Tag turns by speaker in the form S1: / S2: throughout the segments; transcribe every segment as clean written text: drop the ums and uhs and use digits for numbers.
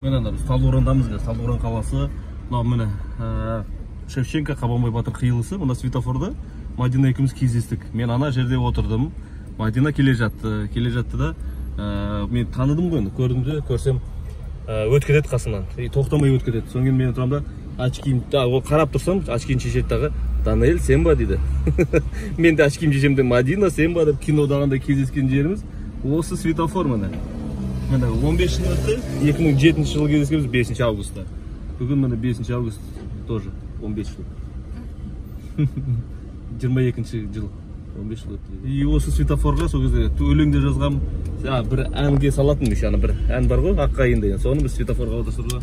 S1: Біз Талдықорғандамыз, Талдықорған қаласы. Мына Шевченко Қабанбай Батыр қиылысы, мына светофорда Мадина екеуміз кездестік. Мен ана жерде отырдым. Мадина келе жатты да мен таныдым ғой, көрдім де, көрсем өтіп кетеді қасымнан. Тоқтамай өтіп кетеді. Содан кейін мен отырам да очкиім, қарап тұрсам, очкиін шешеді дағы. Даниэль, сен ба дейді. Мен де очкиім шешемде, Мадина, сен ба деп кинодағандай кездескен жеріміз. Осы светофор міне. Міне 15 жыл өтті, 2007 жылы кездескенбіз 5 августта. Бүгін міне 5 август тоже 15 жыл. 22 жыл 15 жыл өтті. И осы светофорға сол кезде өлеңде жазғам, бір әнге салатын ана бір ән бар ғой, Аққайын деген. Соны біз светофорға отырсырға.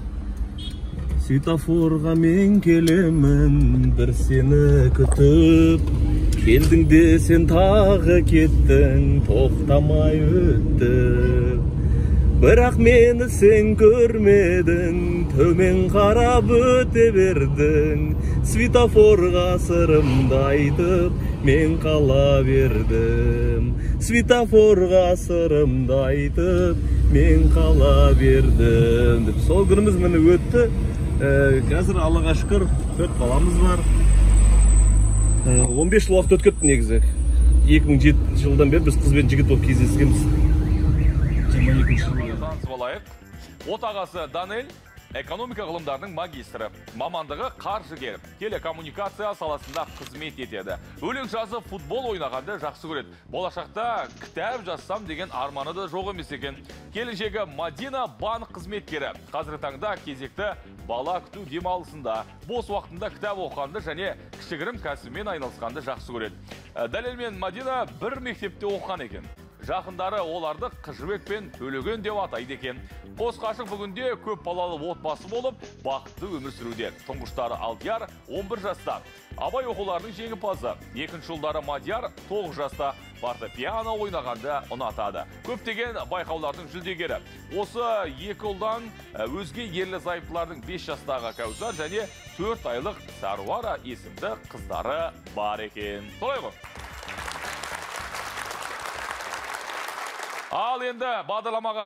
S1: Светофорға мен келемін, бір сені күтіп, келдің де сен тағы кеттің, тоқтамай өттің. Бірақ мені сен көрмедің, төмен қарап өте бердің. Светофорға сырымды айтып, мен қала бердім. Светофорға сырымды айтып, мен қала бердім. Сол күніміз мені өтті. Қазір Аллаға шүкір 4 баламыз бар. 15 жыл уақыт өтіп кетті негізі. 2007 жылдан бері біз қыз бен жігіт болып кездескенбіз. 22 жылы.
S2: Отағасы Даниэль экономика ғылымдарының магистрі, мамандығы қаржыгер, телекоммуникация саласында қызмет етеді. Өлең жазып, футбол ойнағанды жақсы көреді. Болашақта кітап жазсам деген арманы да жоқ емес екен. Келіншегі Мадина банк қызметкері. Қазіргі таңда кезекті бала күту демалысында, бос уақытында кітап оқығанды және кішігірім кәсіпмен айналысқанды жақсы көреді. Даниэль мен Мадина бір мектепте оқыған екен. Жақындары оларды Қыжыбек пен Төлеген деп атайды екен. Қос ғашық бүгінде көп балалы отбасы болып, бақытты өмір сүруде. Тұңғыштары Алдияр 11 жаста. Абай оқуларының жеңімпазы. Екінші жылдары Мадияр 9 жаста. Фортепиано ойнағанды ұнатады. Көптеген байқаулардың жүлдегері. Осы екі ұлдан өзге ерлі зайыптылардың 5 жастағы Кәусар және 4 айлық Саруара есімді қыздары бар екен. Солай ғой? Ал енді бағдарламаға